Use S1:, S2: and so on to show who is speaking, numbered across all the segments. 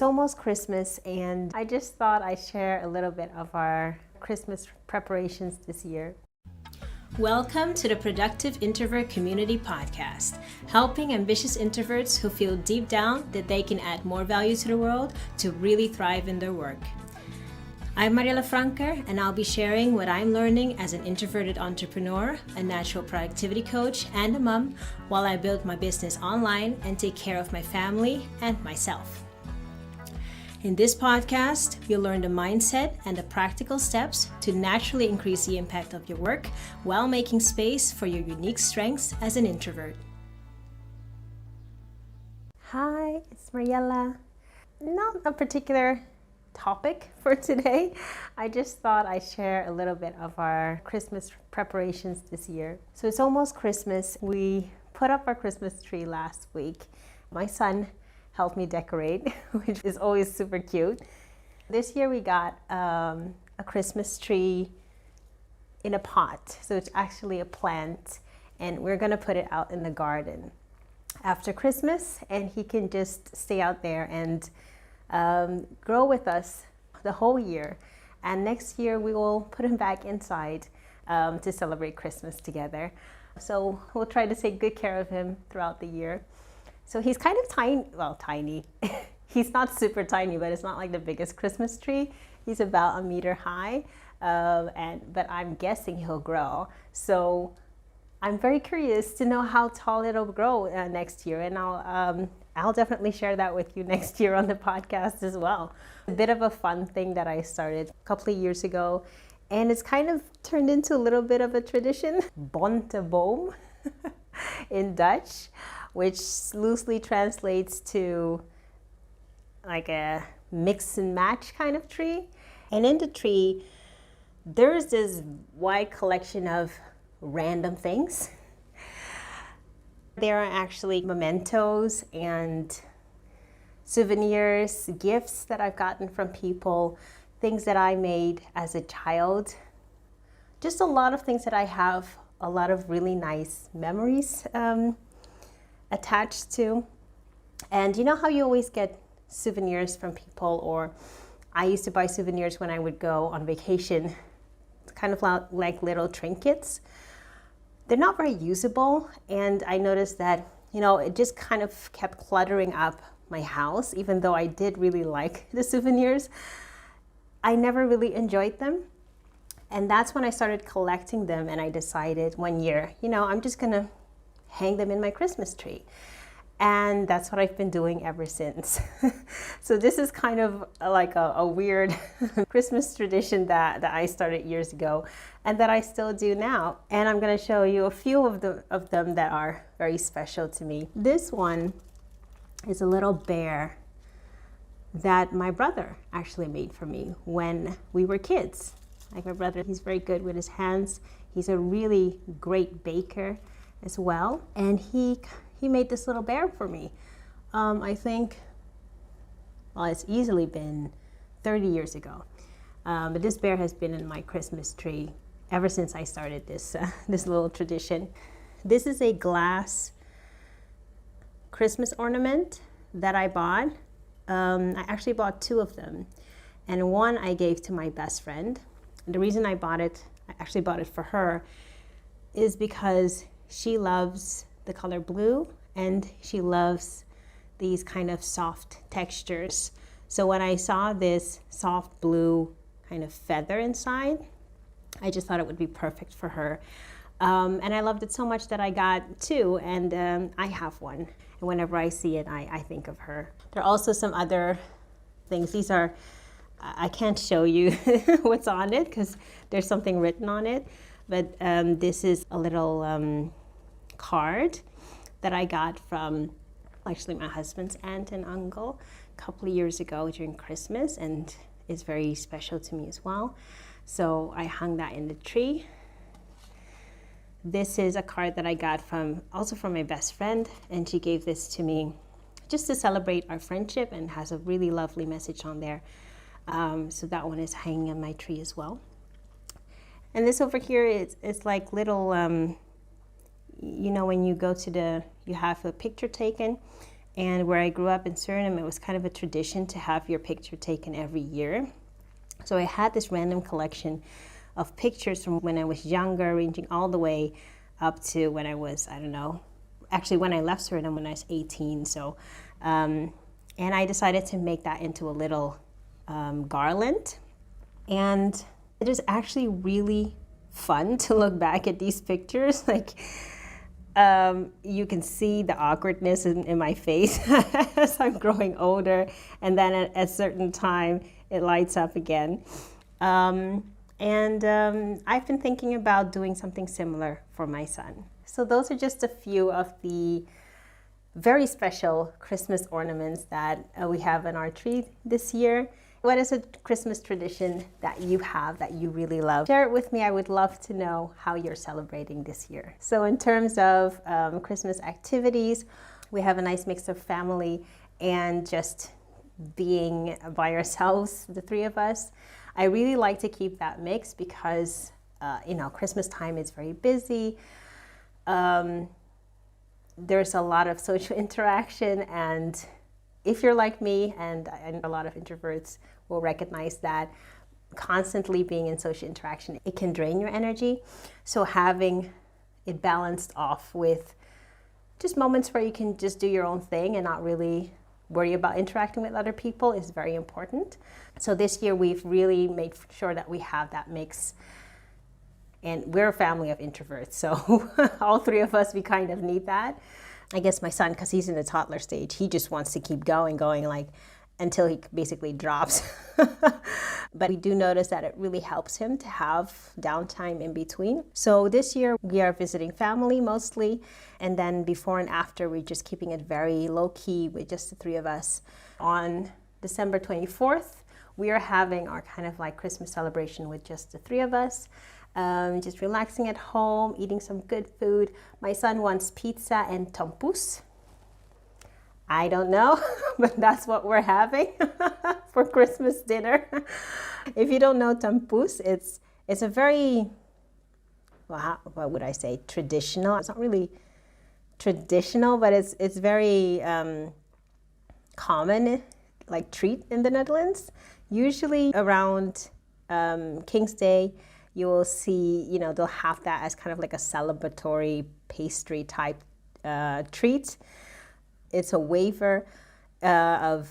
S1: it's almost Christmas, and I just thought I'd share a little bit of our Christmas preparations this year.
S2: Welcome to the Productive Introvert Community Podcast, helping ambitious introverts who feel deep down that they can add more value to the world to really thrive in their work. I'm Mariela Franker, and I'll be sharing what I'm learning as an introverted entrepreneur, a natural productivity coach, and a mom while I build my business online and take care of my family and myself. In this podcast, you'll learn the mindset and the practical steps to naturally increase the impact of your work while making space for your unique strengths as an introvert.
S1: Hi, it's Mariela. Not a particular topic for today. I just thought I'd share a little bit of our Christmas preparations this year. So it's almost Christmas. We put up our Christmas tree last week. My son helped me decorate, which is always super cute. This year we got a Christmas tree in a pot. So it's actually a plant, and we're gonna put it out in the garden after Christmas, and he can just stay out there and grow with us the whole year. And next year we will put him back inside to celebrate Christmas together. So we'll try to take good care of him throughout the year. So he's kind of tiny. He's not super tiny, but it's not like the biggest Christmas tree. He's about 1 meter high, but I'm guessing he'll grow. So I'm very curious to know how tall it'll grow next year, and I'll definitely share that with you next year on the podcast as well. A bit of a fun thing that I started a couple of years ago, and it's kind of turned into a little bit of a tradition. Bonte boom in Dutch, which loosely translates to like a mix and match kind of tree. And in the tree, there's this wide collection of random things. There are actually mementos and souvenirs, gifts that I've gotten from people, things that I made as a child. Just a lot of things that I have a lot of really nice memories attached to. And you know how you always get souvenirs from people, or I used to buy souvenirs when I would go on vacation. It's kind of like little trinkets. They're not very usable, and I noticed that, it just kind of kept cluttering up my house. Even though I did really like the souvenirs, I never really enjoyed them. And that's when I started collecting them, and I decided one year, I'm just gonna hang them in my Christmas tree. And that's what I've been doing ever since. So this is kind of like a weird Christmas tradition that I started years ago and that I still do now. And I'm gonna show you a few of them that are very special to me. This one is a little bear that my brother actually made for me when we were kids. Like my brother, he's very good with his hands. He's a really great baker as well. And he made this little bear for me. I think, it's easily been 30 years ago. But this bear has been in my Christmas tree ever since I started this little tradition. This is a glass Christmas ornament that I bought. I actually bought 2 of them. And one I gave to my best friend. And the reason I actually bought it for her, is because she loves the color blue, and she loves these kind of soft textures. So when I saw this soft blue kind of feather inside, I just thought it would be perfect for her. And I loved it so much that I got 2, and I have one. And whenever I see it, I think of her. There are also some other things. I can't show you what's on it because there's something written on it. But this is a little card that I got from actually my husband's aunt and uncle a couple of years ago during Christmas, and is very special to me as well. So I hung that in the tree. This is a card that I got also from my best friend, and she gave this to me just to celebrate our friendship, and has a really lovely message on there. So that one is hanging on my tree as well. And this over here it's like little, when you go to you have a picture taken, And where I grew up in Suriname, it was kind of a tradition to have your picture taken every year. So I had this random collection of pictures from when I was younger, ranging all the way up to when I was, I don't know, actually when I left Suriname when I was 18. So, and I decided to make that into a little garland. And it is actually really fun to look back at these pictures. Like, you can see the awkwardness in my face as I'm growing older, and then at a certain time it lights up again. I've been thinking about doing something similar for my son. So those are just a few of the very special Christmas ornaments that we have in our tree this year. What is a Christmas tradition that you have that you really love? Share it with me. I would love to know how you're celebrating this year. So in terms of Christmas activities, we have a nice mix of family and just being by ourselves, the three of us. I really like to keep that mix because, Christmas time is very busy. There's a lot of social interaction, and if you're like me, and a lot of introverts will recognize that constantly being in social interaction, it can drain your energy. So having it balanced off with just moments where you can just do your own thing and not really worry about interacting with other people is very important. So this year we've really made sure that we have that mix. And we're a family of introverts, so all three of us, we kind of need that. I guess my son, because he's in the toddler stage, he just wants to keep going like until he basically drops. But we do notice that it really helps him to have downtime in between. So this year we are visiting family mostly, and then before and after we're just keeping it very low key with just the three of us. On December 24th, we are having our kind of like Christmas celebration with just the three of us. Just relaxing at home, eating some good food. My son wants pizza and tompous. I don't know, but that's what we're having for Christmas dinner. If you don't know tompous, it's a very, what would I say, traditional. It's not really traditional, but it's very common, like treat in the Netherlands. Usually around King's Day, you will see, they'll have that as kind of like a celebratory pastry type treat. It's a wafer of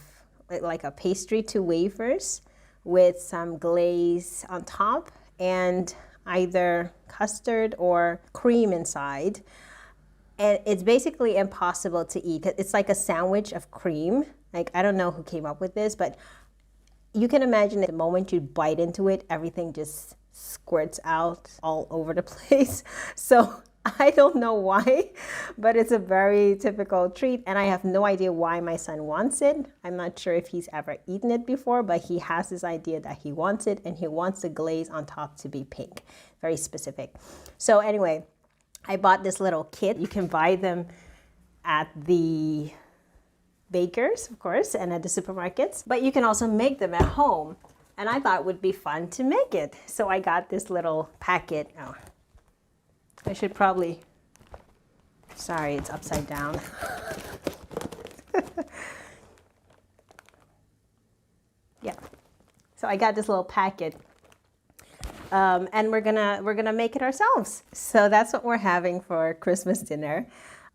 S1: like a pastry, 2 wafers with some glaze on top and either custard or cream inside. And it's basically impossible to eat. It's like a sandwich of cream. Like, I don't know who came up with this, but you can imagine the moment you bite into it, everything just squirts out all over the place. So I don't know why, but it's a very typical treat, and I have no idea why my son wants it. I'm not sure if he's ever eaten it before, but he has this idea that he wants it, and he wants the glaze on top to be pink. Very specific. So anyway, I bought this little kit. You can buy them at the bakers, of course, and at the supermarkets, but you can also make them at home. And I thought it would be fun to make it. So I got this little packet. Oh, I should probably, sorry, it's upside down. Yeah. So I got this little packet. And we're gonna make it ourselves. So that's what we're having for Christmas dinner.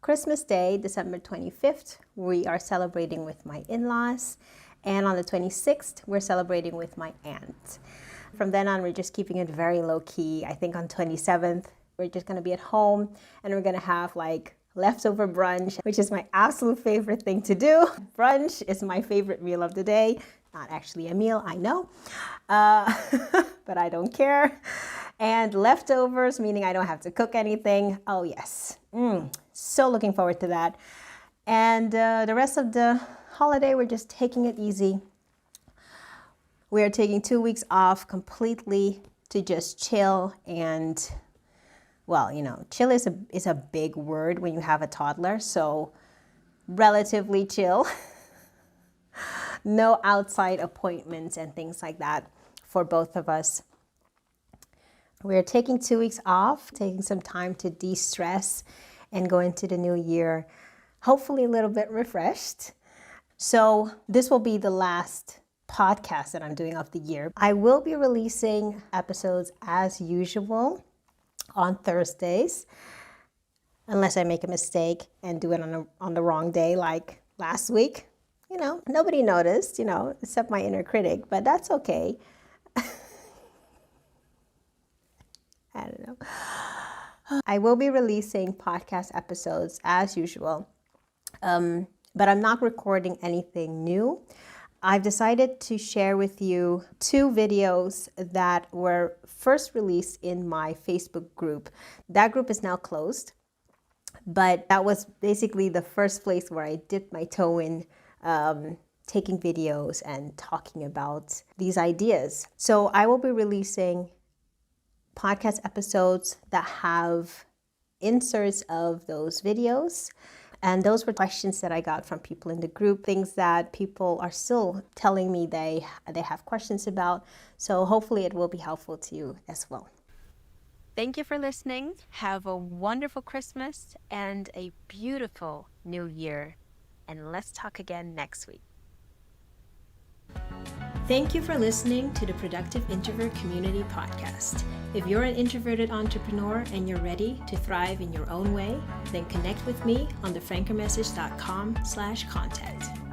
S1: Christmas Day, December 25th, we are celebrating with my in-laws. And on the 26th, we're celebrating with my aunt. From then on, we're just keeping it very low key. I think on 27th, we're just gonna be at home and we're gonna have like leftover brunch, which is my absolute favorite thing to do. Brunch is my favorite meal of the day. Not actually a meal, I know, but I don't care. And leftovers, meaning I don't have to cook anything. Oh yes, so looking forward to that. And the rest of the holiday, we're just taking it easy. We are taking 2 weeks off completely to just chill. And well, chill is a big word when you have a toddler, so relatively chill. No outside appointments and things like that for both of us. We're taking 2 weeks off, taking some time to de-stress and go into the new year hopefully a little bit refreshed. So this will be the last podcast that I'm doing of the year. I will be releasing episodes as usual on Thursdays, unless I make a mistake and do it on the wrong day like last week. You know, nobody noticed, except my inner critic, but that's okay. I don't know. I will be releasing podcast episodes as usual, but I'm not recording anything new. I've decided to share with you 2 videos that were first released in my Facebook group. That group is now closed, but that was basically the first place where I dipped my toe in taking videos and talking about these ideas. So I will be releasing podcast episodes that have inserts of those videos. And those were questions that I got from people in the group, things that people are still telling me they have questions about. So hopefully it will be helpful to you as well. Thank you for listening. Have a wonderful Christmas and a beautiful New Year. And let's talk again next week.
S2: Thank you for listening to the Productive Introvert Community Podcast. If you're an introverted entrepreneur and you're ready to thrive in your own way, then connect with me on thefrankermessage.com/contact.